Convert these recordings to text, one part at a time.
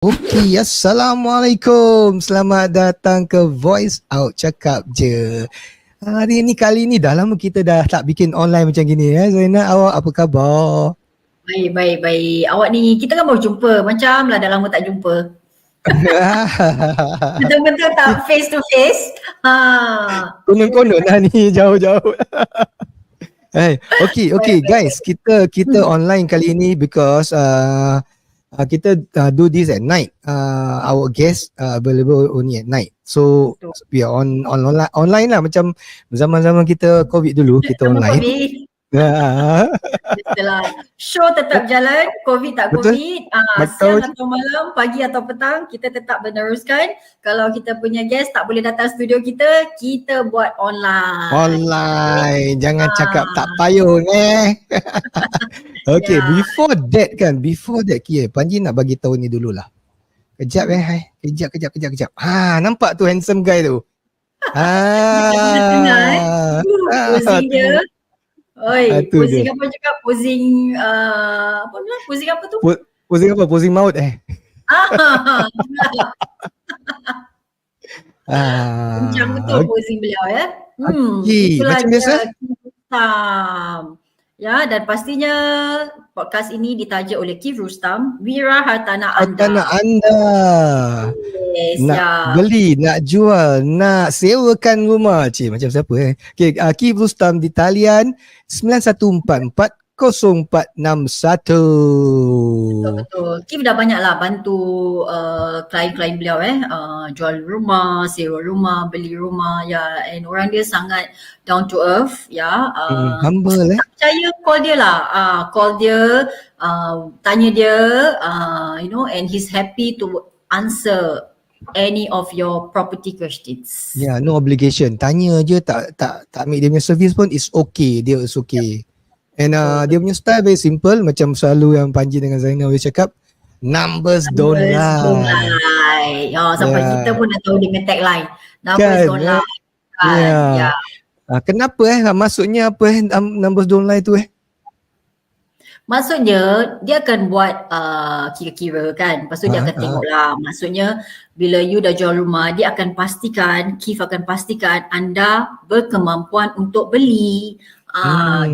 Okey, Assalamualaikum. Selamat datang ke Voice Out Cakap Je. Hari ni kali ni dah lama kita dah tak bikin online macam gini ya. Zainal, awak apa khabar? Baik. Awak ni, kita kan baru jumpa. Macam lah dah lama tak jumpa. Betul-betul tak face to face. Konon-konon lah ni jauh-jauh. Hey, okay guys, kita online kali ni because kita do this at night. Our guest available only at night. So we are online lah macam zaman-zaman kita COVID dulu, kita online. Betul. Show tetap jalan, COVID tak COVID. Siang atau malam, pagi atau petang, kita tetap meneruskan. Kalau kita punya guest tak boleh datang studio kita, kita buat online. Online, jangan cakap tak payung Okay, before that Panji nak bagi tahu ni dululah. Kejap Kejap. Nampak tu handsome guy tu. Posing dia. Posing dia. apa cakap? Posing Posing apa tu? Posing apa? Posing maut Macam betul posing beliau ya. Macam biasa. Ya, dan pastinya podcast ini ditaja oleh Keith Rustam, Wira Hartana Anda. Yes, nak beli, nak jual, nak sewakan rumah. Macam siapa Okay, Keith Rustam di talian 9144 0461. Betul. Keith dah banyak lah bantu klien-klien beliau jual rumah, sewa rumah, beli rumah and orang dia sangat down to earth humble tak percaya, call dia tanya dia and he's happy to answer any of your property questions. No obligation. Tanya je, tak ambil dia punya service pun is okay. Dia is okay. And dia punya style very simple, macam selalu yang Panji dengan Zainal always cakap, numbers don't lie. Sampai kita pun dah tahu dengan tagline, numbers don't lie. Kenapa maksudnya apa numbers don't lie tu Maksudnya dia akan buat kira-kira kan. Lepas tu dia akan tengok lah. Maksudnya bila you dah jual rumah, dia akan pastikan, Keith akan pastikan anda berkemampuan untuk beli.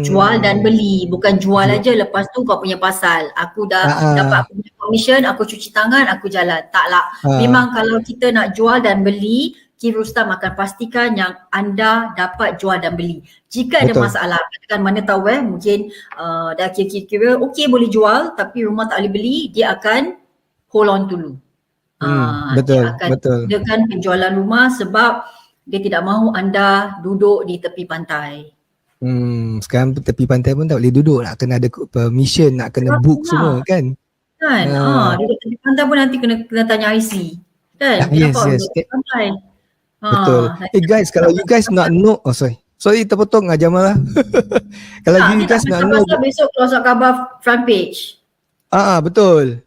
Jual dan beli, bukan jual aja lepas tu kau punya pasal. Aku dah dapat aku punya commission, aku cuci tangan, aku jalan. Taklah. Memang kalau kita nak jual dan beli, Keith Rustam akan pastikan yang anda dapat jual dan beli. Jika ada masalah, katakan mana tahu mungkin dah kira-kira okey boleh jual tapi rumah tak boleh beli, dia akan hold on dulu. Betul. Dia akan penjualan rumah sebab dia tidak mahu anda duduk di tepi pantai. Sekarang tepi pantai pun tak boleh duduk, nak kena ada permission, nak kena book semua kan. Duduk tepi pantai pun nanti kena tanya IC kan. Yes. Pantai. Betul. Guys, kalau you guys nak know, sorry terpotong Jamal lah. Kalau you guys nak know, besok keluar khabar front page. Betul.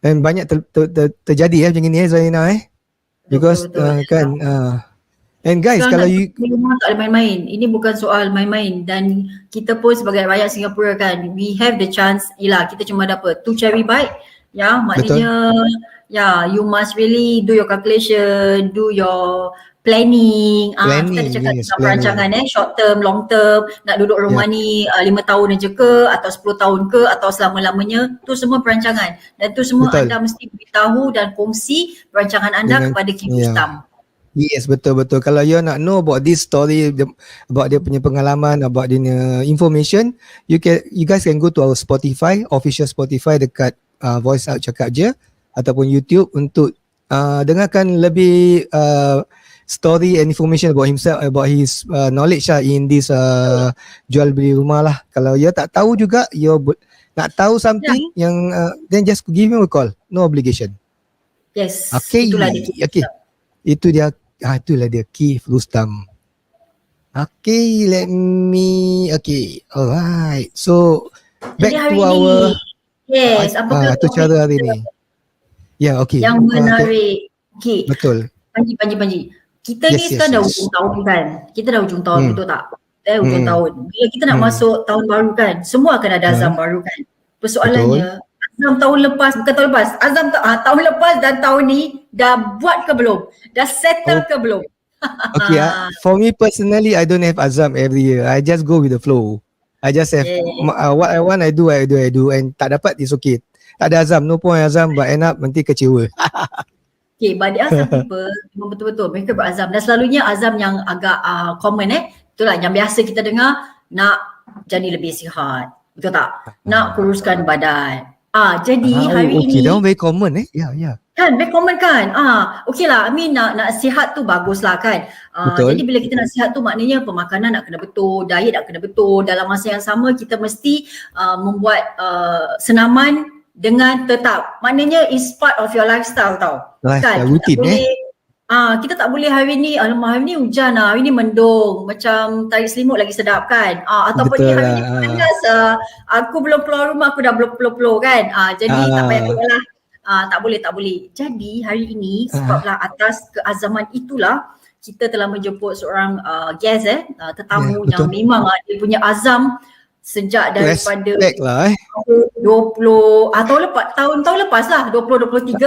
Dan banyak terjadi macam ni Zainal because kan and guys, sekarang kalau you rumah tak boleh main-main. Ini bukan soal main-main, dan kita pun sebagai rakyat Singapura kan, we have the chance. Kita cuma ada 2 cherry bite. Maknanya you must really do your calculation, do your planning. Kita ada cakap tentang perancangan short term, long term, nak duduk rumah ni 5 tahun aja ke atau 10 tahun ke atau selama-lamanya. Tu semua perancangan, dan tu semua anda mesti beritahu dan kongsi perancangan anda kepada Keith Rustam. Yes, betul. Kalau you nak know about this story, about dia punya pengalaman, about dia punya information, you guys can go to our Spotify, official Spotify dekat Voice Out Cakap Je, ataupun YouTube untuk dengarkan lebih story and information about himself, about his knowledge in this jual beli rumah lah. Kalau you tak tahu juga, you nak tahu something yang then just give him a call, no obligation. Yes. Itulah dia Keith Rustam. Alright. So back to our apakah tu cara hari ni. Yang menarik. Betul. Panji. Kita ni sekarang dah ujung tahun kan. Kita dah ujung tahun, betul tak? Ujung tahun. Bila kita nak masuk tahun baru kan, semua akan ada azam baru kan. Persoalannya, Azam tahun lepas, bukan tahun lepas. Azam tahun lepas dan tahun ni dah buat ke belum? Dah settle ke belum? Okay, for me personally, I don't have azam every year. I just go with the flow. I just have what I want, I do, and tak dapat is okay. Tak ada azam, no point azam, but end up nanti kecewa. Okay, but there are some people memang betul-betul mereka berazam dan selalunya azam yang agak common itulah yang biasa kita dengar, nak jadi lebih sihat, betul tak? Nak kuruskan badan. Jadi hari okay, ini that one very common yeah. Kan, very common kan? Okay lah, I mean nak sihat tu bagus lah kan. Betul. Jadi bila kita nak sihat tu maknanya pemakanan nak kena betul, diet nak kena betul. Dalam masa yang sama kita mesti membuat senaman dengan tetap. Maknanya is part of your lifestyle tau. Lifestyle, rutin kita tak boleh hari ni, alamak hari ni hujan lah, hari ni mendung, macam tarik selimut lagi sedap kan. Ataupun Betul hari ni panas, aku belum keluar rumah, aku dah belum kan. Jadi tak payah keluar lah. Tak boleh. Jadi hari ini sebablah atas keazaman itulah kita telah menjemput seorang guest tetamu yang memang dia punya azam sejak daripada respect lah 20 tahun lepas lah 2023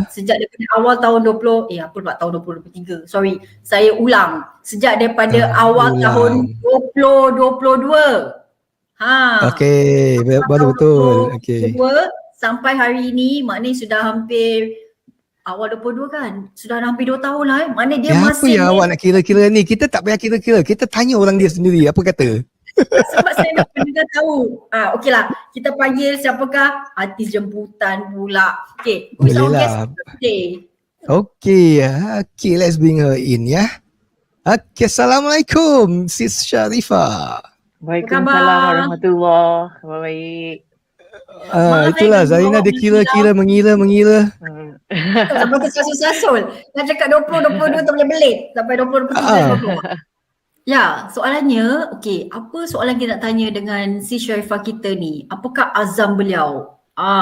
sejak daripada awal tahun 20 tahun 2023 sorry saya ulang sejak daripada awal tahun 2022 okay baru betul okay sampai hari ini maknanya sudah hampir awal 22 kan sudah hampir 2 tahun lah maknanya dia masih apa yang awak nak kira-kira ni, kita tak payah kira-kira, kita tanya orang dia sendiri apa kata. Sebab saya nak pendengar tahu. Okey lah, kita panggil siapakah? Artis jemputan pula. Okay, boleh lah. Okay, let's bring her in ya. Okay, Assalamualaikum Sis Sharifah. Waalaikumsalam warahmatullahi wabarakatuh. Itulah Zarina dia kira-kira mengira. Sampai tersasul-sasul. Nak cakap 2022 tak boleh belit. Sampai 2023 Ya, soalannya, okay, apa soalan kita nak tanya dengan si Sharifah kita ni? Apakah azam beliau?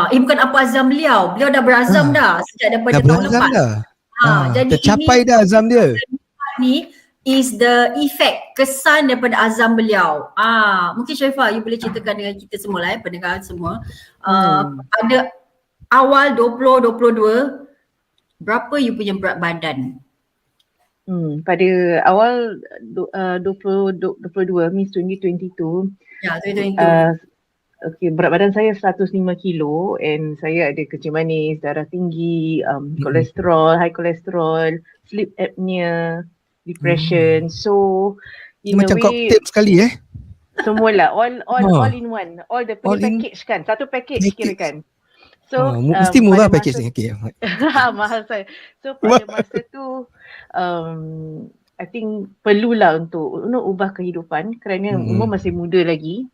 Bukan apa azam beliau. Beliau dah berazam dah sejak daripada tahun lepas. Jadi tercapai ini, dah azam dia. Ni is the effect, kesan daripada azam beliau. Mungkin Sharifah, you boleh ceritakan dengan kita semua lah, pendengar semua. Pada awal 2022, berapa you punya berat badan? Pada awal 2022, means 2022. Ya, 2022. Okay, berat badan saya 105 kilo and saya ada kencing manis, darah tinggi, kolesterol, high kolesterol, sleep apnea, depression. So, in macam a way, cocktail sekali semualah, all in one. All the package kan, satu package kira kan. So mesti murah package ni. Okay. Mahal saya. So pada masa tu I think perlulah untuk ubah kehidupan kerana umur masih muda lagi.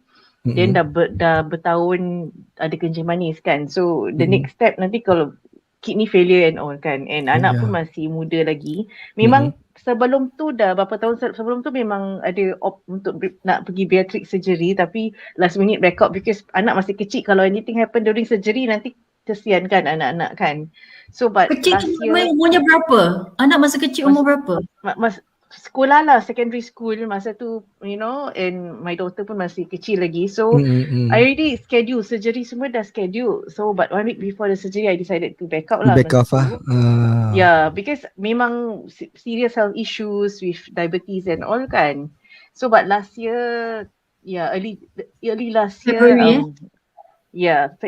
Then dah bertahun ada kencing manis kan. So the next step nanti kalau kidney failure and all kan, and anak pun masih muda lagi. Memang sebelum tu dah berapa tahun sebelum tu memang ada untuk nak pergi bariatric surgery, tapi last minute back out because anak masih kecil. Kalau anything happen during surgery nanti kesian kan anak-anak kan. So but kecil umurnya berapa? Anak masa kecil umur berapa? Sekolah lah, secondary school masa tu, and my daughter pun masih kecil lagi. So I already schedule surgery, semua dah schedule. So but 1 week before the surgery I decided to back out lah. Back off Yeah, because memang serious health issues with diabetes and all kan. So but last year, early last year,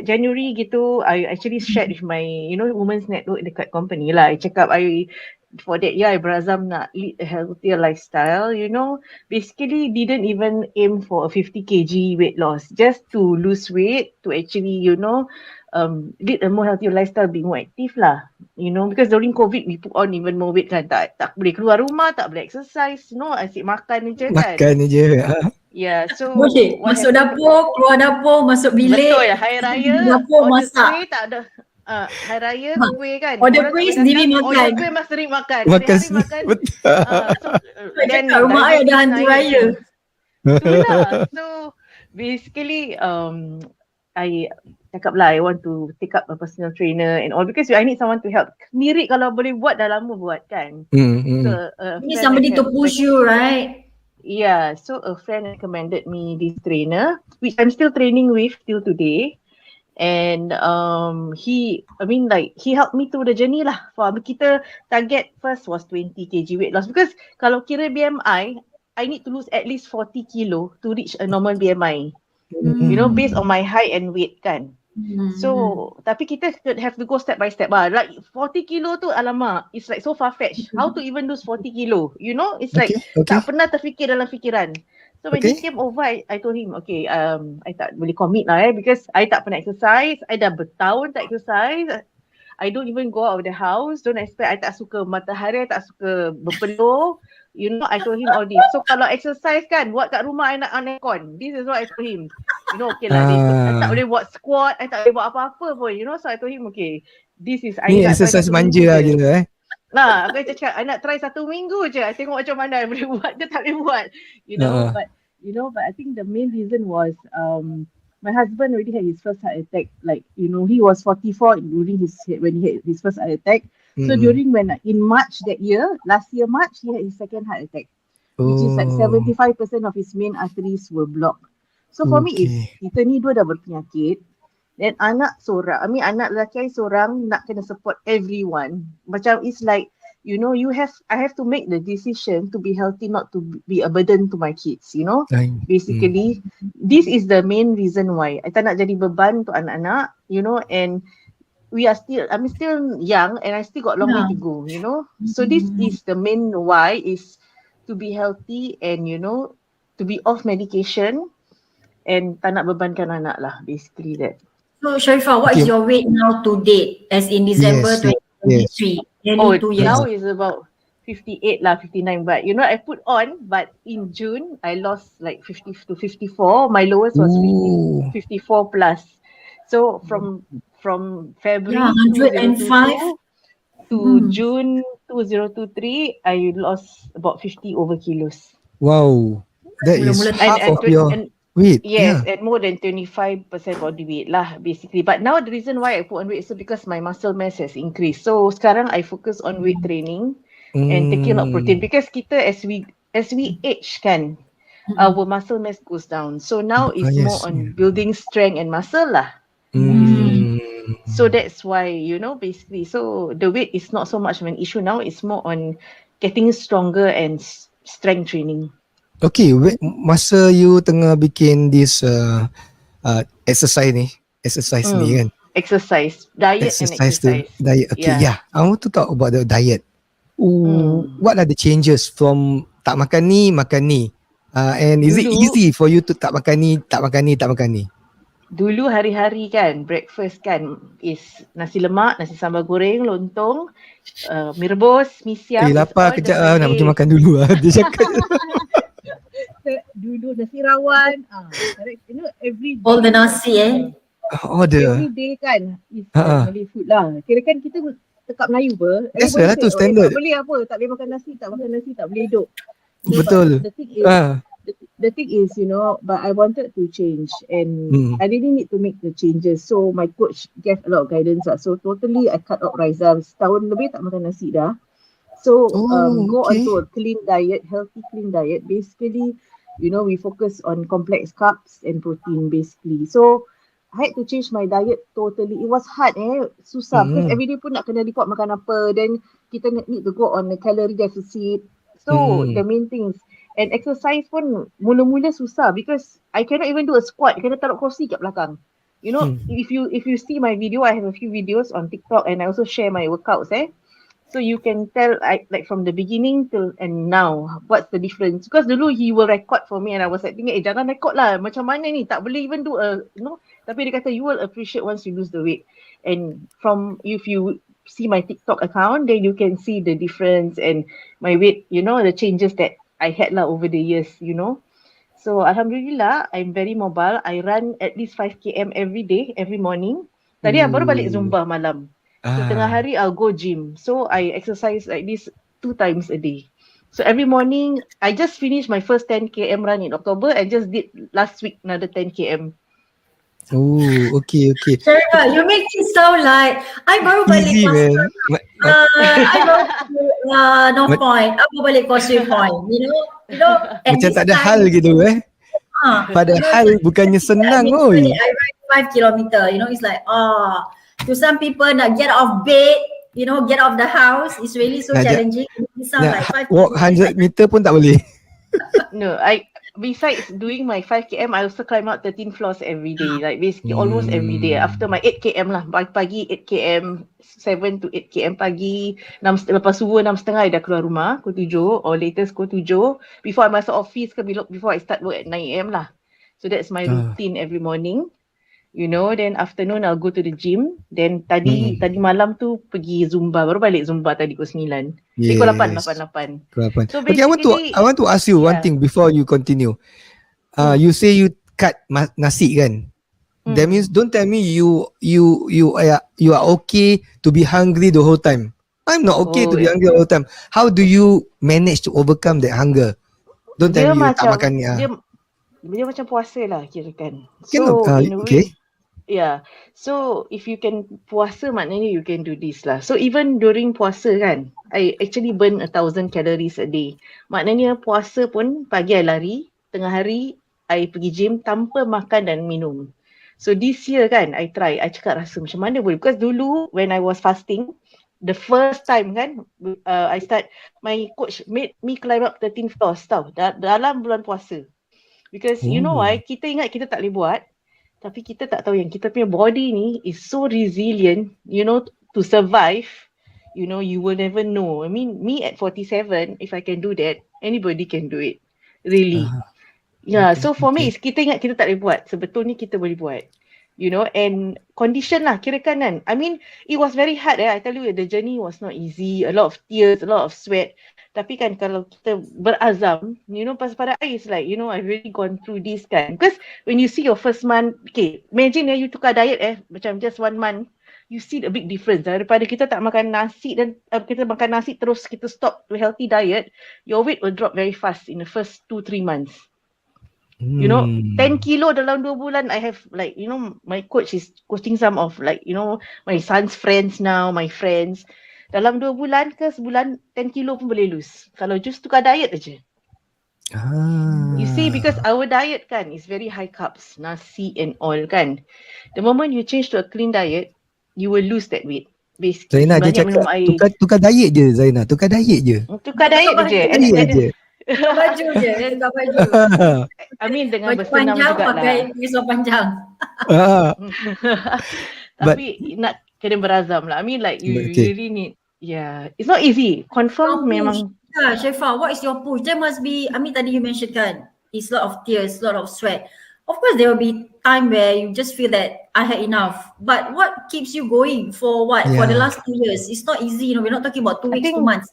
January gitu, I actually shared with my women's network dekat company lah. I cakap for that year I berazam nak lead a healthier lifestyle, basically didn't even aim for a 50 kg weight loss, just to lose weight, to actually lead a more healthier lifestyle, be more active lah, because during COVID we put on even more weight kan, tak boleh keluar rumah, tak boleh exercise, asyik makan je kan. Makan je. Yeah, so boleh masuk dapur, keluar dapur, masuk bilik. Betul ya, hari raya dapur masak. Tak ada. Hari raya kuih kan. Order kuih sendiri makan. Order kuih mas sendiri makan. Makan. Then rumah saya ada hantu raya. Itulah. So basically I cakap lah I want to take up a personal trainer and all because I need someone to help. Sendiri kalau boleh buat dah lama buat kan. So, need somebody to push you, right? Yeah, so a friend recommended me this trainer which I'm still training with till today. And he helped me through the journey lah. For kita target first was 20 kg weight loss, because kalau kira BMI, I need to lose at least 40 kilo to reach a normal BMI. You know, based on my height and weight kan. So tapi kita have to go step by step lah. Like 40 kilo tu alamak, it's like so far-fetched. How to even lose 40 kilo? You know, it's like tak pernah terfikir dalam fikiran. So when he came over, I told him, okay, I tak boleh commit lah because I tak pernah exercise. I dah bertahun tak exercise. I don't even go out of the house. Don't expect, I tak suka matahari, I tak suka berpeluh. You know, I told him all this. So kalau exercise kan, buat kat rumah I nak on aircon. This is what I told him. You know, okay lah, I tak boleh buat squat, I tak boleh buat apa-apa pun. You know, so I told him, okay, this is, Ni exercise manja lah je Nah, aku cakap, I nak try 1 minggu je. I tengok macam mana I boleh buat, dia tak boleh buat. You know, but I think the main reason was my husband already had his first heart attack. Like, you know, he was 44 during when he had his first heart attack. So during in March that year, last year March, he had his second heart attack, which is like 75% of his main arteries were blocked. So for me, kita ni dua dah berpenyakit, then anak lelaki seorang nak kena support everyone. Macam it's like, you know, I have to make the decision to be healthy, not to be a burden to my kids, you know. Basically, this is the main reason why. I tak nak jadi beban to anak-anak, you know, and I'm still young and I still got a long way to go, you know. So this is the main why, is to be healthy and, you know, to be off medication and tak nak bebankan anak lah, basically that. So Sharifah, what is your weight now to date, as in December 2023? Now is about 58 lah, 59, but you know, I put on, but in June I lost like 50 to 54. My lowest was 54 plus. So from February 2022 to June 2023, I lost about 50 over kilos. Wow, that is half of your weight. Yes, at more than 25% body weight lah, basically. But now the reason why I put on weight is because my muscle mass has increased. So sekarang I focus on weight training and taking a lot of protein, because kita as we age kan, our muscle mass goes down. So now it's more on building strength and muscle lah. So that's why, you know, basically, so the weight is not so much of an issue now. It's more on getting stronger and strength training. Okay, masa you tengah bikin this exercise ni kan? Exercise, diet and exercise. Diet, okay, I want to talk about the diet. What are the changes from tak makan ni? And is it easy for you to tak makan ni? Dulu hari-hari kan, breakfast kan is nasi lemak, nasi sambal goreng, lontong, mi rebus, mi siam. Lapar kejap nak pergi makan dulu lah, dia cakap. Dulu nasi rawon, you know, every day, all the nasi every day kan is Malay food lah. Kira kan kita tekak Melayu apa, yes lah tu standard. Tak boleh apa, tak boleh makan nasi, tak boleh hidup. Betul. The thing is, you know, but I wanted to change and I really need to make the changes. So my coach gave a lot of guidance lah. So totally I cut out rice dah. Setahun lebih tak makan nasi dah. So go on to a clean diet, healthy clean diet. Basically, you know, we focus on complex carbs and protein basically. So I had to change my diet totally. It was hard susah because everyday pun nak kena record makan apa. Then kita need to go on a calorie deficit. So the main things. And exercise pun mula-mula susah because I cannot even do a squat. Kena taruh kerusi kat belakang. You know, if you see my video, I have a few videos on TikTok and I also share my workouts So you can tell like from the beginning till and now what's the difference. Because dulu he will record for me and I was like thinking, jangan record lah. Macam mana ni? Tak boleh even do Tapi dia kata you will appreciate once you lose the weight. And if you see my TikTok account, then you can see the difference and my weight, you know, the changes that I had lah over the years, you know. So Alhamdulillah, I'm very mobile. I run at least 5 km every day, every morning. Tadi baru balik Zumba malam. So tengah hari I'll go gym. So I exercise like this 2 times a day. So every morning, I just finished my first 10 km run in October and just did last week another 10 km. Oh, okay. Sharifah, you make it sound like I baru balik Causeway Point. I baru North Point. I baru balik Causeway Point. You know. Macam tak ada hal gitu Padahal bukannya senang I ride 5 kilometer. You know, it's like, to some people nak get out of bed, you know, get out of the house, it's really so challenging. It sounds like 5 walk 100 meter pun tak boleh. No, besides doing my 5 km, I also climb out 13 floors every day. Like basically almost every day. After my 8 km lah, pagi 8 km, 7 to 8 km pagi, lepas subuh 6.30 I dah keluar rumah, pukul 7 or latest pukul 7. Before I masuk office ke, before I start work at 9 am lah. So that's my routine every morning. You know, then afternoon I'll go to the gym. Then tadi malam tu pergi Zumba. Baru balik Zumba tadi pukul 9. Pukul 8. So okay, I want to ask you one thing before you continue. You say you cut nasi kan? That means don't tell me you are okay to be hungry the whole time. I'm not okay to be hungry the whole time. How do you manage to overcome that hunger? Don't tell me you tak makan ni. Dia macam puasa lah kirakan. So in a way, yeah. So if you can puasa, maknanya you can do this lah. So even during puasa kan, I actually burn 1,000 calories a day. Maknanya puasa pun pagi I lari, tengah hari I pergi gym tanpa makan dan minum. So this year kan, I cakap rasa macam mana boleh. Because dulu when I was fasting, the first time kan, my coach made me climb up 13 floors tau, dalam bulan puasa. Because you know why, kita ingat kita tak boleh buat, tapi kita tak tahu yang kita punya body ni is so resilient, you know, to survive. You know, you will never know. I mean, me at 47, if I can do that, anybody can do it. Really. Yeah, so for me, kita ingat kita tak boleh buat. Sebetulnya kita boleh buat. You know, and condition lah, kirakan kan. I mean, it was very hard. I tell you, the journey was not easy. A lot of tears, a lot of sweat. Tapi kan kalau kita berazam, you know, pada I is like, you know, I've really gone through this kan. Because when you see your first month, okay, imagine you tukar diet macam just 1 month, you see the big difference. Daripada kita tak makan nasi dan kita makan nasi terus kita stop to healthy diet, your weight will drop very fast in the first 2-3 months. You know, 10 kilo dalam 2 bulan, I have like, you know, my coach is coaching some of like, you know, my son's friends now, my friends. Dalam 2 bulan ke sebulan, 10 kilo pun boleh lose. Kalau just tukar diet aja. You see, because our diet kan is very high carbs, nasi and all kan. The moment you change to a clean diet, you will lose that weight. Basically, Zainah dia cakap tukar diet je Zainah, tukar diet je. Tukar diet je. Tukar baju je, tukar baju. I mean dengan bersenam juga lah. Pakai pisau panjang. Tapi nak kena berazam lah. I mean like you really need, it's not easy. Confirm memang. Yeah, Syaifah, what is your push? There must be, I mean tadi you mentioned kan, it's a lot of tears, a lot of sweat. Of course there will be time where you just feel that I had enough. But what keeps you going for what? For the last 2 years? It's not easy, you know, we're not talking about 2 weeks, 2 months.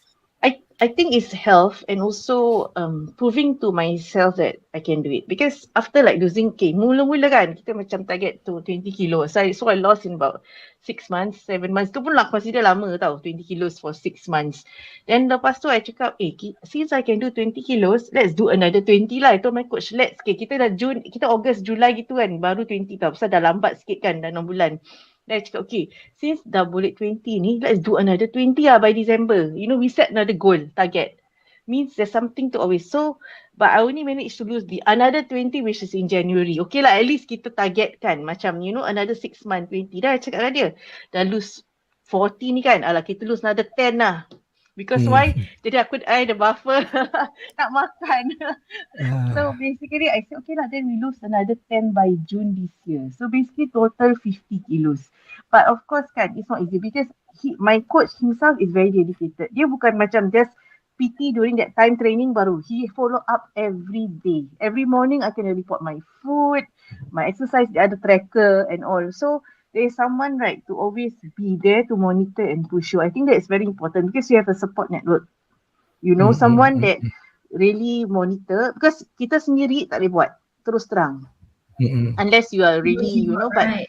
I think it's health and also proving to myself that I can do it. Because after like losing, mula-mula kan kita macam target to 20 kilos. So I lost in about 6 months, 7 months. Tu pun lah consider lama tau, 20 kilos for 6 months. Then lepas tu I cakap, since I can do 20 kilos, let's do another 20 lah. I told my coach, kita dah June, kita August, Julai gitu kan, baru 20 tau. Pasal dah lambat sikit kan, dah 6 bulan. Then I cakap, since dah boleh 20 ni, let's do another 20 lah by December. You know, we set another goal, target. Means there's something to always. So, but I only managed to lose the another 20 which is in January. Okay lah, at least kita target kan. Macam, you know, another 6 months, 20. Dah cakap dengan dia, dah lose 40 ni kan. Alah, kita lose another 10 lah. Because why? Jadi aku ada buffer nak makan. So basically I said okay lah, then we lose another 10 by June this year. So basically total 50 kilos. But of course kan, it's not easy because my coach himself is very dedicated. Dia bukan macam just PT during that time training baru. He follow up every day. Every morning I can report my food, my exercise, the other tracker and all. So there is someone right to always be there to monitor and push you. I think that is very important because you have a support network. You know, someone that really monitor, because kita sendiri tak boleh buat terus terang. Unless you are really, you know, but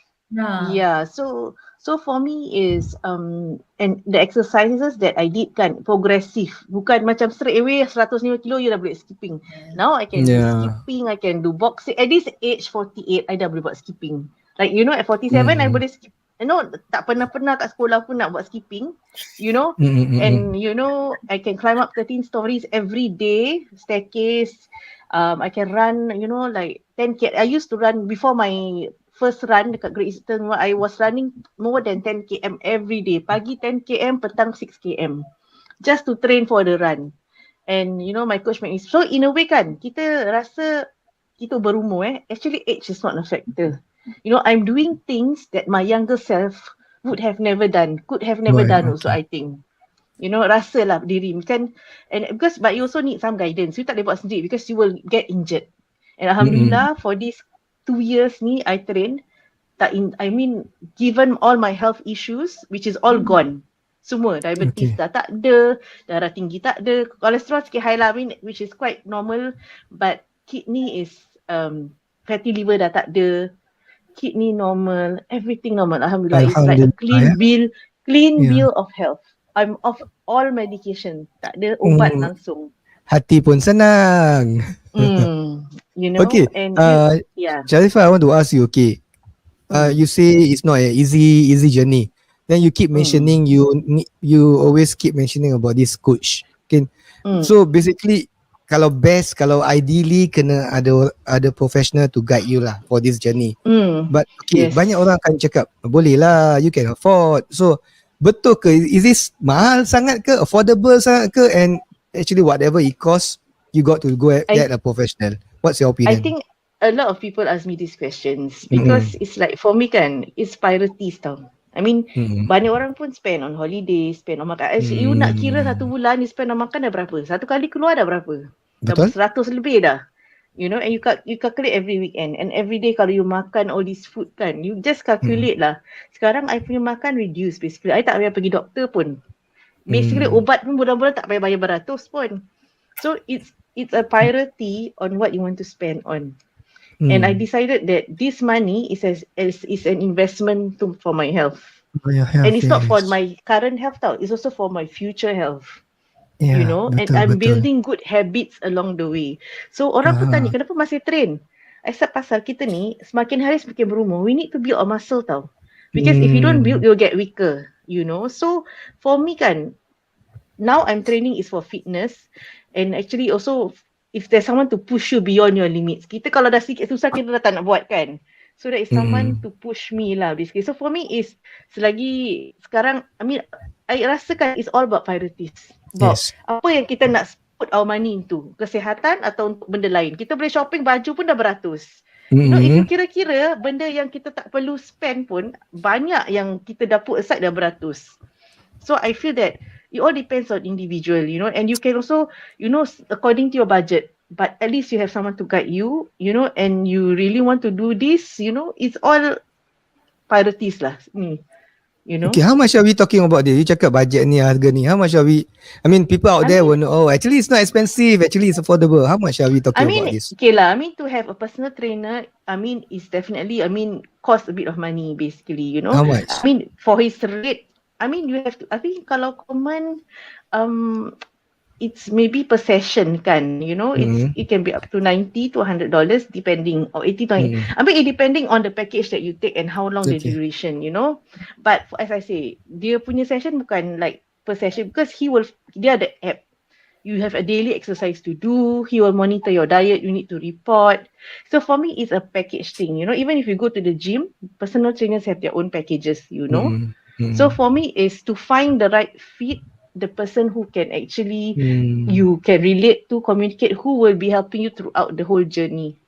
so for me is and the exercises that I did kan progressive, bukan macam straight away 150 kilo you dah boleh skipping. Now I can do skipping, I can do boxing. At this age 48 I dah boleh buat skipping. Like you know at 47 I boleh skip. You know, tak pernah kat sekolah pun nak buat skipping. You know, and you know I can climb up 13 stories every day, staircase. I can run, you know, like 10 I used to run before my first run dekat Great Eastern, I was running more than 10 km every day. Pagi 10 km, petang 6 km. Just to train for the run. And you know, my coach made me, so in a way kan, kita rasa kita berumur actually age is not a factor. You know, I'm doing things that my younger self would have never done, could have never Right, done also, I think. You know, rasa lah diri kan. And because, but you also need some guidance. You tak boleh buat sendiri because you will get injured. And Alhamdulillah, for these 2 years ni, I train, given all my health issues, which is all gone. Semua, diabetes dah tak ada, darah tinggi tak ada, kolesterol sikit high lah, which is quite normal, but kidney is, fatty liver dah tak ada, kidney normal, everything normal. Alhamdulillah, it's like a clean bill of health. I'm off all medication, tak ada ubat langsung. Hati pun senang. You know, Okay, and Sharifah, I want to ask you, okay, you say it's not an easy journey. Then you keep mentioning you always keep mentioning about this coach. Okay, so basically kalau ideally kena ada professional to guide you lah for this journey. But okay, banyak orang akan cakap boleh lah, you can afford. So betul ke? Is this mahal sangat ke? Affordable sangat ke? And actually whatever it costs, you got to go get a professional. What's your opinion? I think a lot of people ask me these questions because it's like, for me kan, it's priorities tau. I mean, banyak orang pun spend on holiday, spend on makan. You nak kira satu bulan, you spend on makan dah berapa? Satu kali keluar dah berapa? Dah 100 lebih dah. You know, and you calculate every weekend. And every day kalau you makan all this food kan, you just calculate lah. Sekarang I punya makan reduce basically. I tak payah pergi doktor pun. Basically ubat pun bulan-bulan tak payah bayar beratus pun. So it's a priority on what you want to spend on. And I decided that this money is an investment for my health. And it's not for my current health tau. It's also for my future health. You know, and I'm building good habits along the way. So orang pun tanya, kenapa masih train? I said pasal kita ni semakin hari semakin berumur, we need to build our muscle tau. Because if you don't build, you'll get weaker. You know, so for me kan, now I'm training is for fitness, and actually also if there's someone to push you beyond your limits. Kita kalau dah sikit susah, kita dah tak nak buat kan. So there is someone to push me lah basically. So for me is, selagi sekarang, I mean, I rasakan it's all about priorities. About apa yang kita nak put our money into. Kesihatan atau untuk benda lain. Kita boleh shopping baju pun dah beratus. You know, if you kira-kira benda yang kita tak perlu spend pun, banyak yang kita dah put aside dah beratus. So I feel that it all depends on individual, you know, and you can also, you know, according to your budget, but at least you have someone to guide you, you know, and you really want to do this, you know, it's all priorities lah, you know. Okay, how much are we talking about this? You cakap budget ni, harga ni, how much are we, I mean, people out there will know, oh, actually it's not expensive, actually it's affordable. How much are we talking about this? Okay lah, I mean, to have a personal trainer, I mean, is definitely, I mean, cost a bit of money basically, you know. How much? I mean, for his rate, I mean, you have to, I think kalau common, it's maybe per session kan, you know, it can be up to $90 to $100 depending, or 80 to 90. I mean, it depending on the package that you take and how long the duration, you know. But as I say, dia punya session bukan like per session, because dia ada app. You have a daily exercise to do, he will monitor your diet, you need to report. So for me, it's a package thing, you know. Even if you go to the gym, personal trainers have their own packages, you know. So for me is to find the right fit, the person who can actually you can relate to, communicate, who will be helping you throughout the whole journey.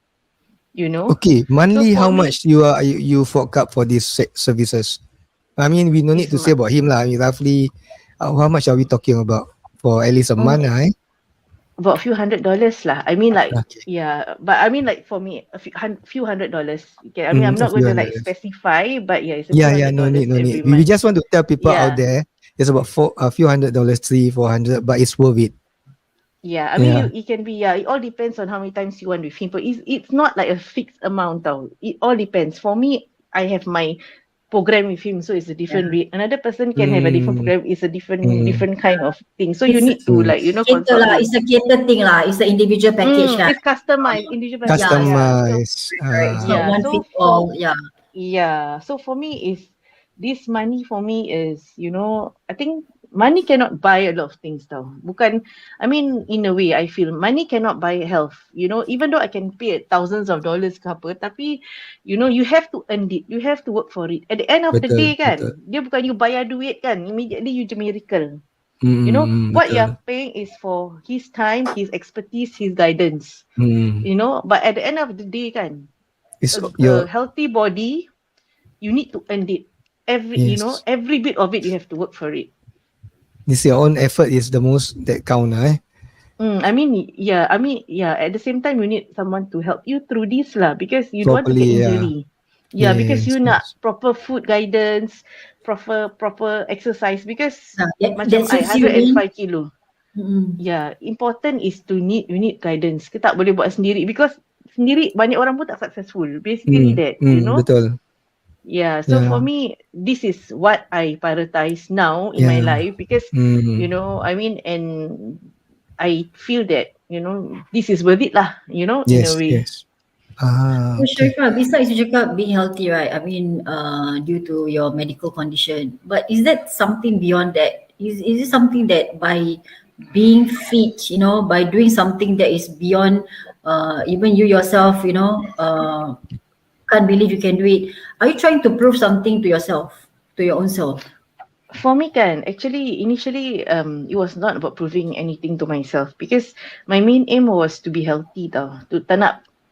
You know. Okay, monthly, so how much you fork up for these services? I mean, we no need to say about him lah. I mean, roughly, how much are we talking about for at least a month, About a few $100 lah. I mean, like, yeah, but I mean, like, for me, a few $100. Okay, I mean, I'm not going to like specify, but yeah, it's a few no need. We just want to tell people out there, it's about a few $100, $300-400, but it's worth it. Yeah, I mean, it can be, it all depends on how many times you want with him, but it's not like a fixed amount, though. It all depends. For me, I have my program with him, so it's a different rate. Another person can have a different program, it's a different kind of thing. So you need to like, you know, cater lah. It's a cater thing lah. It's an individual package lah. It's customized, individual package. Customized. It's not one fit all. Yeah. So for me is, this money for me is, you know, I think money cannot buy a lot of things tau. Bukan, I mean in a way I feel money cannot buy health. You know, even though I can pay thousands of dollars ke apa, tapi you know you have to earn it. You have to work for it. At the end of the day kan, dia bukan you bayar duit kan, immediately you je miracle. You know, what you're paying is for his time, his expertise, his guidance. You know, but at the end of the day kan, a healthy body, you need to earn it. You know, every bit of it you have to work for it. This your own effort is the most that count, I mean, at the same time you need someone to help you through this lah, because you don't want to get injury. Because you nak proper food guidance, proper exercise, because macam I 105 kilo. Important is you need guidance. Kita tak boleh buat sendiri, because sendiri banyak orang pun tak successful. Basically that, you know. Betul. So for me, this is what I prioritize now in my life, because you know, I mean, and I feel that, you know, this is worth it lah, you know, in a way. So Sharifah, besides you cakap being healthy, right? I mean, due to your medical condition, but is that something beyond that? Is it something that by being fit, you know, by doing something that is beyond even you yourself, you know, can't believe you can do it. Are you trying to prove something to yourself, to your own self? For me kan, actually initially it was not about proving anything to myself, because my main aim was to be healthy tau.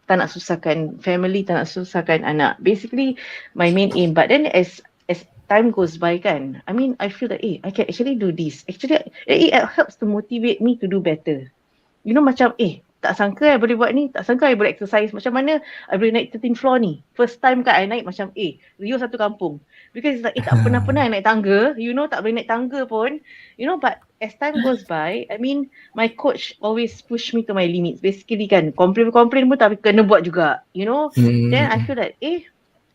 Tak nak susahkan family, tak nak susahkan anak. Basically my main aim. But then as time goes by kan, I mean I feel that I can actually do this. Actually it helps to motivate me to do better. You know, macam tak sangka I boleh buat ni, tak sangka I boleh exercise. Macam mana I boleh naik 13 floor ni. First time kan I naik macam Rio satu kampung. Because it's like tak pernah naik tangga, you know, tak boleh naik tangga pun. You know, but as time goes by, I mean my coach always push me to my limits. Basically kan, complain pun tapi kena buat juga, you know. Then I feel that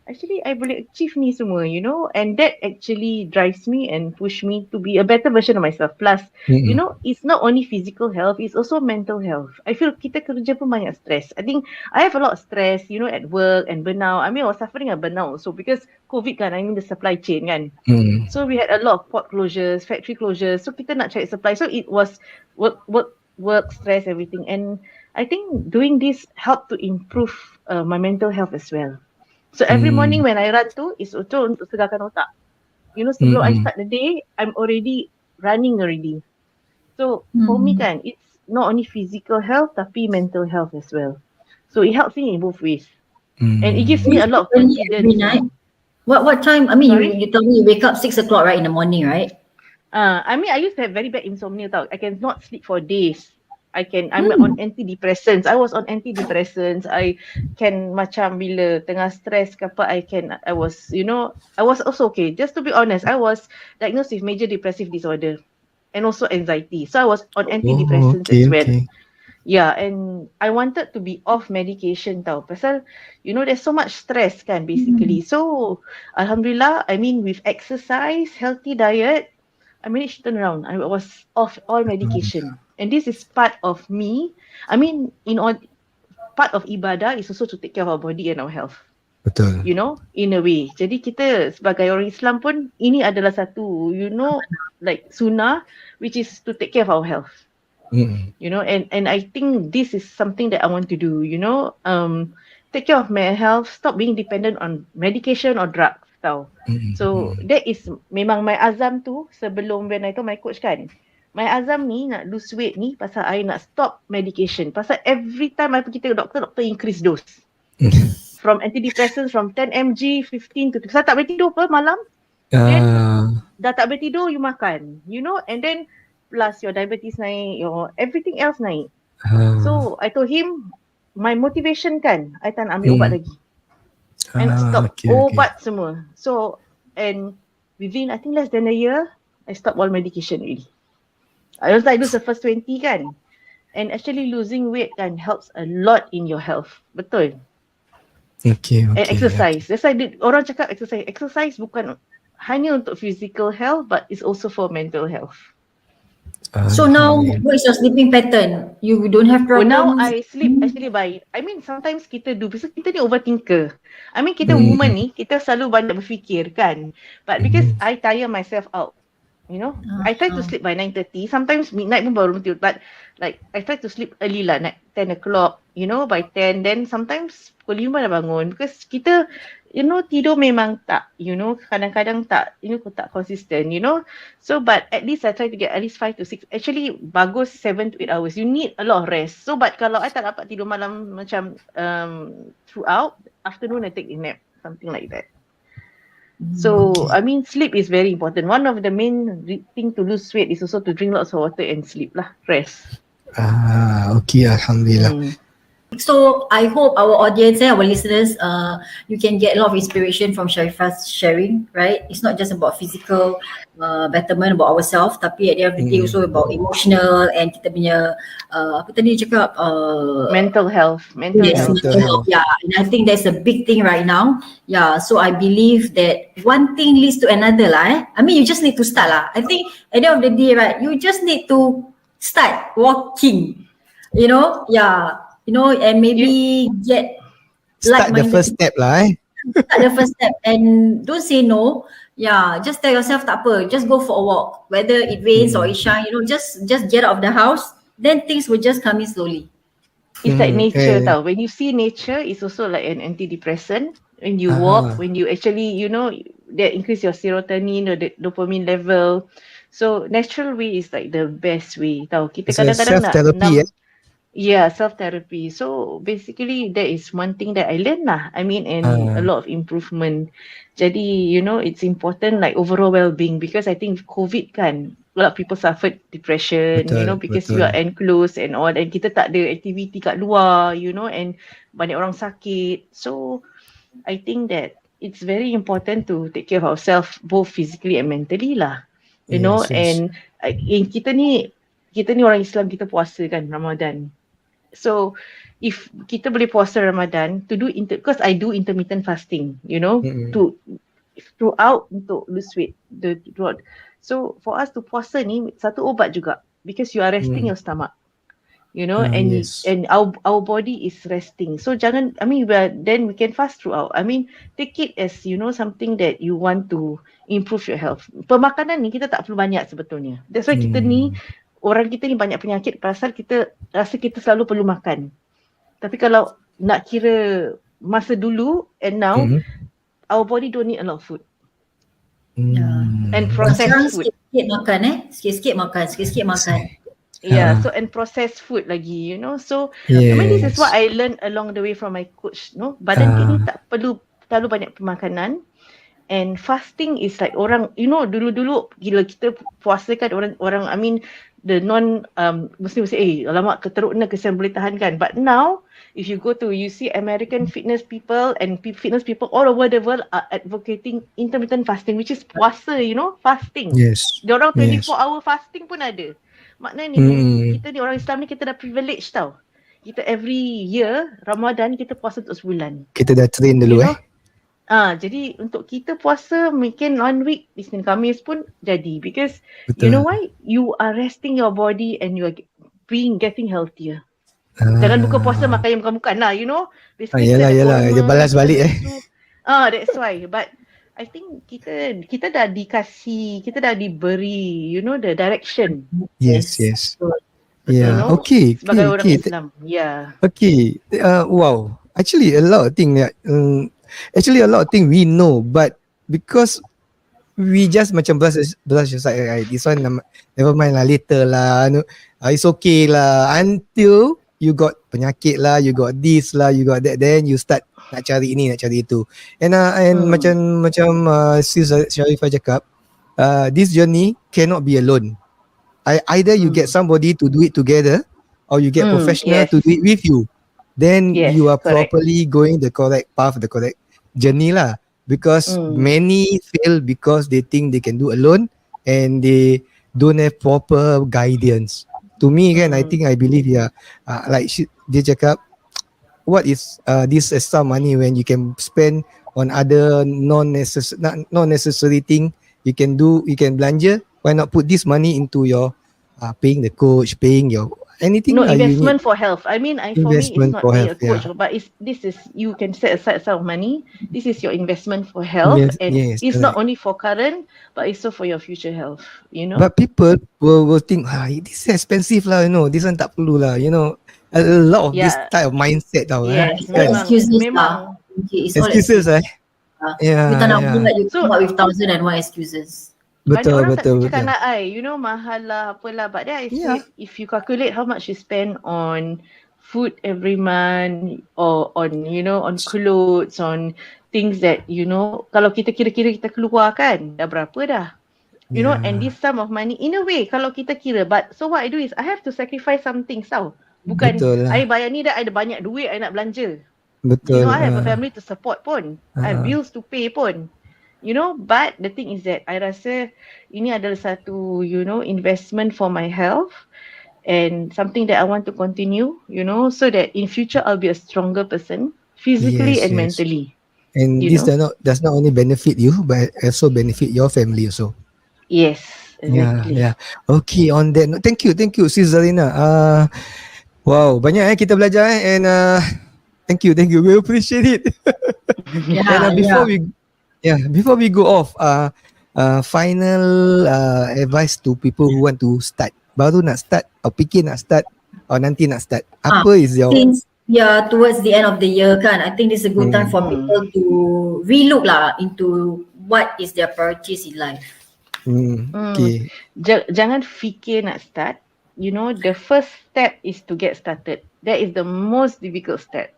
actually I boleh achieve ni semua, you know, and that actually drives me and push me to be a better version of myself. Plus, you know, it's not only physical health, it's also mental health. I feel kita kerja pun banyak stress. I think I have a lot of stress, you know, at work and burnout. I mean, I was suffering a burnout also because COVID kan, I mean the supply chain kan. So we had a lot of port closures, factory closures. So kita nak cari supply. So it was work, stress, everything. And I think doing this helped to improve my mental health as well. So every morning when I run tu, it's also untuk segarkan otak. You know, sebelum I start the day, I'm already running already. So for me kan, it's not only physical health tapi mental health as well. So it helps me in both ways. And it gives me a lot of confidence. Every night? What time? I mean, you tell me you wake up 6 o'clock right in the morning, right? I mean, I used to have very bad insomnia tau. I cannot sleep for days. I'm on antidepressants. I was on antidepressants. I can macam bila tengah stress ke apa, I was also okay. Just to be honest, I was diagnosed with major depressive disorder and also anxiety. So I was on antidepressants as well. Yeah, and I wanted to be off medication tau. Pasal, you know, there's so much stress kan basically. So, Alhamdulillah, I mean with exercise, healthy diet, I managed to turn around. I was off all medication. And this is part of me. I mean, part of ibadah is also to take care of our body and our health. Betul. You know, in a way. Jadi kita sebagai orang Islam pun, ini adalah satu, you know, like sunnah, which is to take care of our health. You know, and I think this is something that I want to do, you know. Take care of my health, stop being dependent on medication or drugs tau. So that is memang my azam tu sebelum when I told my coach kan. My azam ni nak lose weight ni pasal I nak stop medication. Pasal every time I pergi tengok doktor increase dose. From antidepressants from 10 mg, 15 to... Pasal tak boleh tidur per malam. Then, dah tak boleh tidur, you makan. You know, and then plus your diabetes naik, your everything else naik. So I told him, my motivation kan, I tak nak ambil ubat lagi. And stop ubat semua. So, and within I think less than a year, I stopped all medication already. I was like, lose the first 20 kan. And actually losing weight kan helps a lot in your health. Betul. Okay. And exercise. That's why orang cakap exercise. Exercise bukan hanya untuk physical health, but it's also for mental health. So now, what is your sleeping pattern? You don't have problems? Now I sleep actually by, I mean sometimes kita do, because kita ni overthinker. I mean kita woman ni, kita selalu banyak berfikir kan. But because I tire myself out. You know, I try to sleep by 9:30. Sometimes midnight pun baru tidur. But like I try to sleep early lah, 10 o'clock. You know, by 10. Then sometimes pukul 5 dah bangun. Because kita, you know, tidur memang tak, you know, kadang-kadang tak, you know, tak consistent, you know. So, but at least I try to get at least 5 to 6. Actually, bagus 7 to 8 hours. You need a lot of rest. So, but kalau I tak dapat tidur malam macam throughout, afternoon I take a nap. Something like that. So, I mean, sleep is very important. One of the main thing to lose weight is also to drink lots of water and sleep lah, rest. Okay, Alhamdulillah. So I hope our audience, our listeners, you can get a lot of inspiration from Sharifah's sharing, right? It's not just about physical betterment about ourselves, tapi at the end of the day also about emotional and kita punya apa tadi cakap mental health. Mental health. Yeah, and I think that's a big thing right now. Yeah, so I believe that one thing leads to another lah. I mean, you just need to start lah. I think at the end of the day, right, you just need to start walking. You know, yeah. You know, and maybe start the first step lah. Start the first step and don't say no. Yeah, just tell yourself tak apa, just go for a walk. Whether it rains or it shine, you know, just get out of the house. Then things will just come in slowly. It's like nature tau. When you see nature, it's also like an antidepressant. When you walk, when you actually, you know, that increase your serotonin or the dopamine level. So natural way is like the best way tau. Kita kadang-kadang self-therapy Yeah, self-therapy. So basically that is one thing that I learned lah. I mean, and a lot of improvement. Jadi, you know, it's important like overall well-being because I think COVID kan, a lot of people suffered depression, you know, because you are enclosed and all, and kita tak ada activity kat luar, you know, and banyak orang sakit. So I think that it's very important to take care of ourselves both physically and mentally lah. You know, and kita ni orang Islam, kita puasa kan Ramadan. So if kita boleh puasa Ramadan to do because I do intermittent fasting, you know, to throughout untuk lose weight throughout. So for us to puasa ni satu ubat juga because you are resting your stomach, you know, and our body is resting. So jangan, I mean, then we can fast throughout. I mean, take it as, you know, something that you want to improve your health. Pemakanan ni kita tak perlu banyak sebetulnya. That's why kita ni orang kita ni banyak penyakit pasal kita rasa kita selalu perlu makan. Tapi kalau nak kira masa dulu and now, our body don't need a lot of food. And processed food. Sikit-sikit makan. Yeah, so and processed food lagi, you know. So I mean, this is what I learned along the way from my coach, no. Badan kita ni tak perlu terlalu banyak pemakanan. And fasting is like orang, you know, dulu-dulu gila kita puasa kan orang I mean the Muslim say, alamak keteruknya kesian boleh tahan kan. But now if you go to, you see American fitness people and fitness people all over the world are advocating intermittent fasting, which is puasa, you know, fasting. Diorang 24-hour fasting pun ada. Maknanya kita ni orang Islam ni kita dah privilege tau. Kita every year Ramadan kita puasa untuk sebulan. Kita dah train dulu jadi untuk kita puasa mungkin 1 week Isnin Khamis pun jadi because you know why? You are resting your body and you are getting healthier. Jangan buka puasa makan yang bukan-bukan lah, you know. Yalah, dia balas balik that's why. But I think kita dah dikasih, kita dah diberi, you know, the direction. Yes. So, yeah, you know, okay. Sebagai orang Islam. Yeah. Okay. Wow. Actually a lot of things we know, but because we just macam brush aside, right? This one never mind lah, later lah, it's okay lah, until you got penyakit lah, you got this lah, you got that, then you start nak cari ini, nak cari itu. And macam Sis Sharifah cakap, this journey cannot be alone. Either you get somebody to do it together, or you get professional to do it with you. Then you are properly going the correct path, the correct journey lah. Because many fail because they think they can do alone and they don't have proper guidance. To me kan, I believe like dia cakap, what is this extra money when you can spend on other non necessary thing you can belanja? Why not put this money into your paying the coach, paying your anything No, lah you need. investment for health. I mean, for me, it's Investment not for being a health, coach, yeah. but this is, you can set aside some money. This is your investment for health, Yes, and yes, it's not correct. only for current, but also for your future health. You know? But people will think, this is expensive lah, this one tak perlu lah, a lot of this Yeah. type of mindset tau. Yes, It's all Kan? excuses memang. Okay, it's all Excuses excuses. Yeah, You tak nak yeah. buat, you So- come up with 1,001 excuses. Banyak Betul, orang betul, tak cakap betul. nak mahal lah, apalah. But then I say, Yeah. if you calculate how much you spend on food every month, or on, on clothes, on things that, kalau kita kira-kira kita keluar kan, dah berapa dah? And Yeah. this sum of money, in a way, kalau kita kira, but so what I do is, I have to sacrifice some things tau. Bukan, Betul lah. I bayar ni dah, I ada banyak duit, I nak belanja. Betul. I have a family to support pun. I have bills to pay pun. But the thing is that I rasa ini adalah satu, investment for my health, and something that I want to continue, so that in future I'll be a stronger person, physically Yes, and yes. mentally. And You this know? does not only benefit you, but also benefit your family also. Yes, Yeah, exactly. yeah. Okay, on that note, thank you, Sis Zarina. Wow, banyak kita belajar and thank you. We appreciate it. And before we go off, final advice to people who want to start. Baru nak start, or fikir nak start, or nanti nak start. Apa is your Since towards the end of the year kan, I think this is a good time for people to relook lah into what is their priorities in life. Okay. Jangan fikir nak start. The first step is to get started. That is the most difficult step.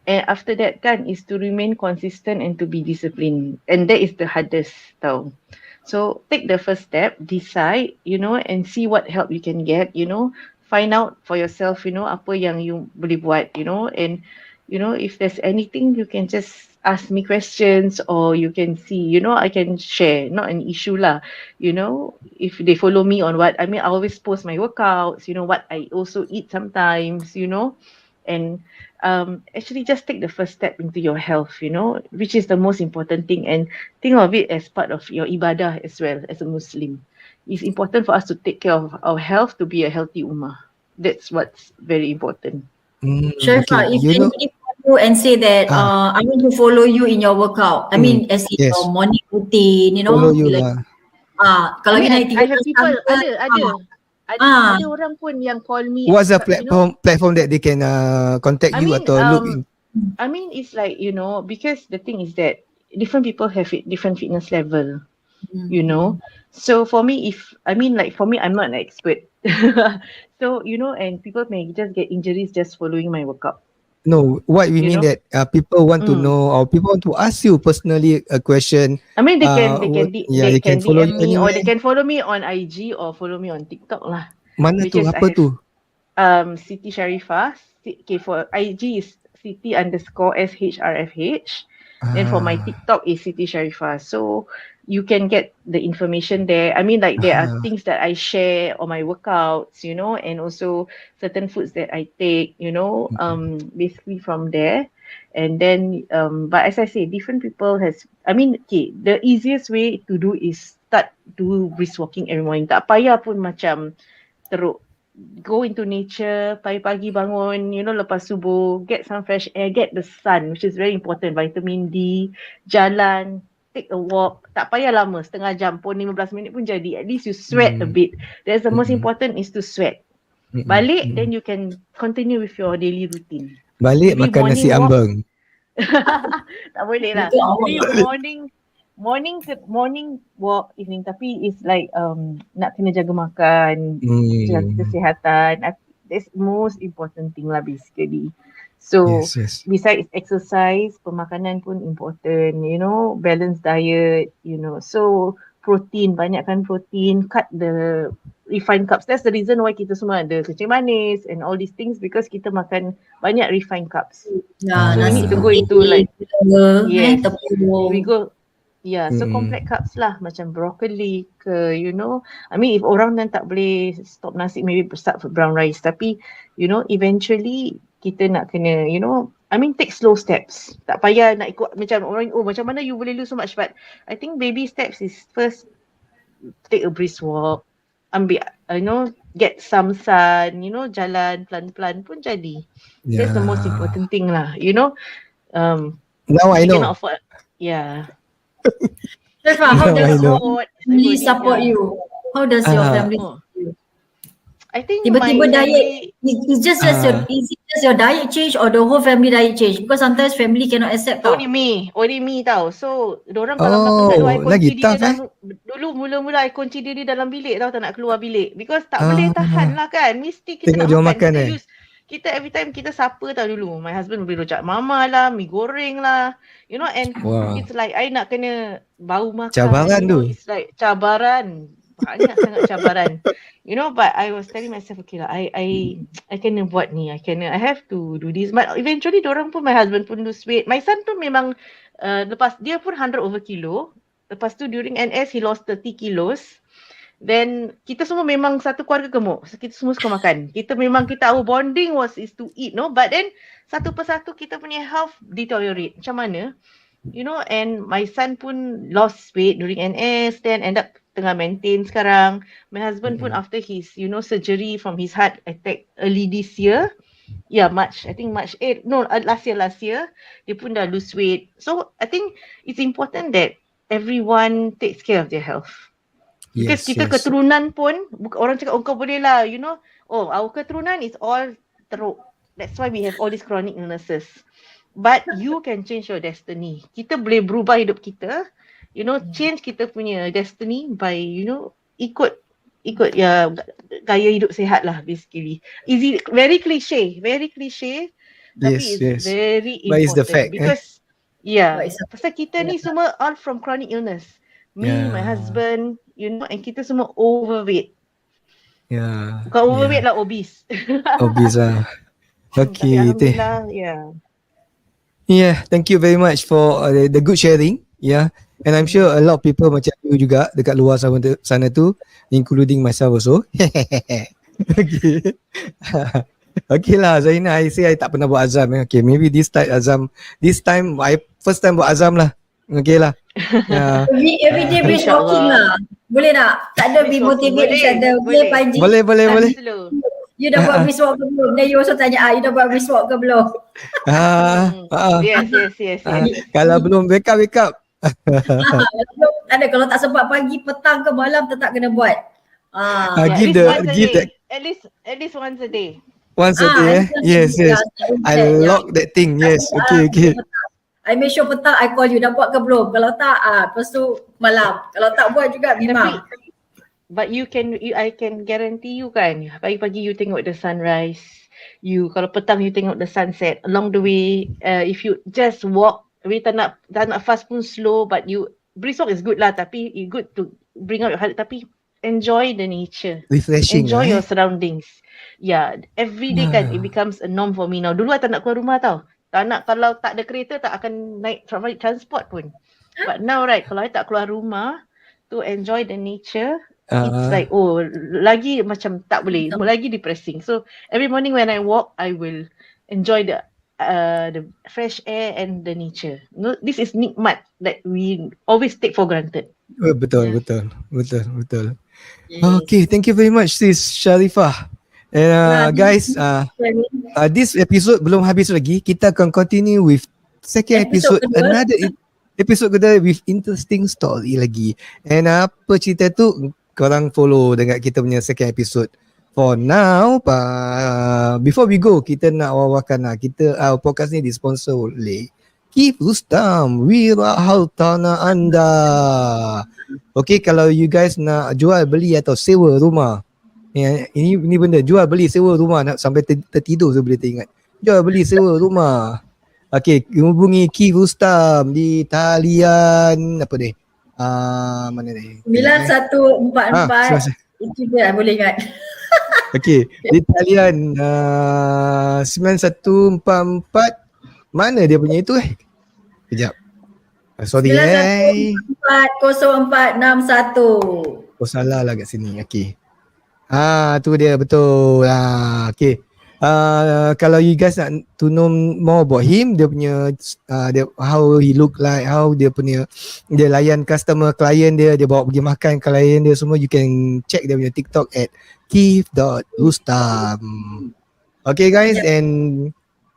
And after that kan is to remain consistent and to be disciplined. And that is the hardest tau. So take the first step, decide, and see what help you can get, find out for yourself, apa yang you boleh buat, and if there's anything, you can just ask me questions, or you can see, I can share, not an issue lah, if they follow me on I always post my workouts, what I also eat sometimes, and actually just take the first step into your health, which is the most important thing, and think of it as part of your ibadah as well as a Muslim. It's important for us to take care of our health to be a healthy ummah. That's what's very important. Sharifah, if you know, anybody follow and say that I want to follow you in your workout, I mean as in yes. your morning routine, follow you like, lah. kalau I kita have people, ada orang pun yang call me. What's the platform that they can contact you atau look in? I mean, it's like, because the thing is that different people have different fitness level, So for me, for me, I'm not an expert. So, and people may just get injuries just following my workout. No, what we mean that people want to know, or people want to ask you personally a question. I mean, they can follow DM you me, or anywhere. they can follow me on IG or follow me on TikTok lah. Mana tu? Apa tu? Siti Sharifah. Okay, for IG is Siti_SHRFH. Then for my TikTok is Siti Sharifah. So you can get the information there. I mean, like there are things that I share on my workouts, and also certain foods that I take, basically from there. And then, but as I say, different people the easiest way to do is start do brisk walking every morning. Tak payah pun macam teruk. Go into nature, pagi-pagi bangun, lepas subuh, get some fresh air, get the sun, which is very important, vitamin D, jalan, take a walk, tak payah lama, setengah jam pun, 15 minit pun jadi, at least you sweat a bit. That's the most important is to sweat. Balik, then you can continue with your daily routine. Balik Maybe makan nasi morning walk. ambeng. Tak boleh lah. Maybe morning walk, evening, tapi it's like nak kena jaga makan, jaga kesihatan. That's most important thing lah basically. So yes. besides exercise, pemakanan pun important, balanced diet, so protein, banyakkan protein, cut the refined carbs. That's the reason why kita semua ada kencing manis and all these things, because kita makan banyak refined carbs. So we need to go into like tepung. we go so complex carbs lah, macam broccoli ke, I mean if orang dan tak boleh stop nasi, maybe start with brown rice, tapi eventually kita nak kena take slow steps. Tak payah nak ikut macam orang, macam mana you boleh lose so much, but I think baby steps is first take a brisk walk, ambil get some sun, you know, jalan pelan-pelan pun jadi. That's the most important thing lah, you know. Now I She know. cannot afford. Yeah. Sharifah, how Now I does know. your family support you? How does your family Oh. support you? I think Tiba-tiba my diet, is just your diet change or the whole family diet change? Because sometimes family cannot accept tau. Only me tau. So dorang kalau makan kat luar, I lagi kunci tough dia dalam, dulu mula-mula I kunci dia dalam bilik tau, tak nak keluar bilik. Because tak boleh tahan lah kan. Mesti kita Tengok nak dia makan. makan, Kita every time kita sapa tau dulu. My husband beli rojak mama lah, mi goreng lah. You know, and it's like I nak kena bau makan. Cabaran you know, tu. It's like cabaran. Banyak sangat cabaran. You know, but I was telling myself, okay lah, I kena buat ni. I have to do this. But eventually, dorang pun, my husband pun lose weight. My son pun memang, lepas, dia pun 100 over kilo. Lepas tu, during NS, he lost 30 kilos. Then, kita semua memang satu keluarga gemuk. So, kita semua suka makan. Our bonding is to eat, no? But then, satu persatu kita punya health deteriorate. Macam mana? You know, and my son pun lost weight during NS, then end up tengah maintain sekarang. My husband pun after his, you know, surgery from his heart attack early this year. Yeah, March 8. No, last year, dia pun dah lose weight. So, I think it's important that everyone takes care of their health. Because kita keturunan pun, orang cakap, kau boleh lah, you know, our keturunan is all teruk. That's why we have all these chronic illnesses. But you can change your destiny. Kita boleh berubah hidup kita, you know, change kita punya destiny by, you know, ikut ya gaya hidup sihat lah basically. Easy, very cliche. Tapi it's very important. But it's the fact, because pasal kita ni semua all from chronic illness. Me, my husband, you know, and kita semua overweight. Bukan overweight lah, obese. Obese lah. Okay. Thank you very much for the good sharing. And I'm sure a lot of people macam you juga dekat luar sana tu, including myself also. Okay. Okay lah, Zaina, I say I tak pernah buat azam. Okay, maybe this time I first time buat azam lah. Okay lah. Every day brisk walking lah. Boleh tak? Tak ada be motivate each other. Boleh Panji. Boleh. You dah buat brisk walk ke belum? Then you also tanya, you dah buat brisk walk ke belum? Yes. Kalau belum wake up. Ada, kalau tak sempat pagi, petang ke malam tetap kena buat. At least once a day. Once a day, Yes. I lock that thing. Yes. Okay. I make sure petang I call you, dah buat ke belum? Kalau tak, lepas tu malam. Kalau tak buat juga memang. But I can guarantee you kan, pagi-pagi you tengok the sunrise. Kalau petang you tengok the sunset. Along the way, if you just walk, tak nak fast pun slow, but brisk walk is good lah, tapi it's good to bring out your heart, tapi enjoy the nature. Refreshing. Enjoy your surroundings. Every day kan, it becomes a norm for me now. Dulu I tak nak keluar rumah tau. Kalau tak ada kereta, tak akan naik transport pun. But now right, kalau I tak keluar rumah to enjoy the nature, it's like, lagi macam tak boleh, lagi depressing. So every morning when I walk, I will enjoy the fresh air and the nature. This is nikmat that we always take for granted. Betul. Yes. Okay, thank you very much sis Sharifah. And guys, this episode belum habis lagi. Kita akan continue with second episode, another episode kedua with interesting story lagi. And apa cerita tu, korang follow dengan kita punya second episode. For now, before we go, kita nak wawarkan podcast ni disponsor oleh Keith Rustam, Wira Hartana Anda. Okay, kalau you guys nak jual, beli atau sewa rumah, ini benda, jual, beli, sewa rumah, nak sampai tertidur tu boleh teringat. Jual, beli, sewa rumah. Okay, hubungi Keith Rustam di talian apa ni? Mana ni? 9144. Itu dia boleh ingat. Okay, di talian 9144. Mana dia punya itu Kejap. Sorry 91440461. Oh salah lah kat sini. Okay. Tu dia betul. Okay. Kalau you guys nak to know more about him, dia punya how he look like, how dia layan customer, client dia bawa pergi makan klien dia semua, you can check dia punya TikTok at keith.rustam. Okay guys, and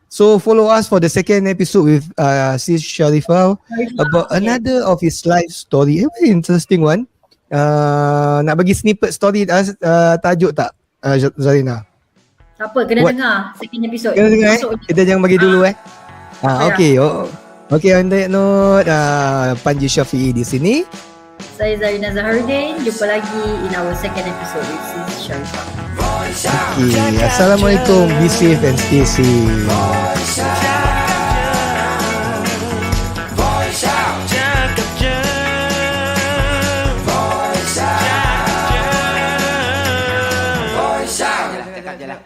so follow us for the second episode with Sis Sharifah about another of his life story. Very interesting one. Nak bagi snippet story tajuk tak, Zarina? Tak apa, kena dengar second episode. Kena dengar kita jangan bagi dulu Okay. Okay, on that note, Panji Syafiee di sini. Saya Zarina Zaharuddin. Jumpa lagi in our second episode with Sis Sharifah. Okay, Assalamualaikum. Be safe and stay safe. Cakap je lah.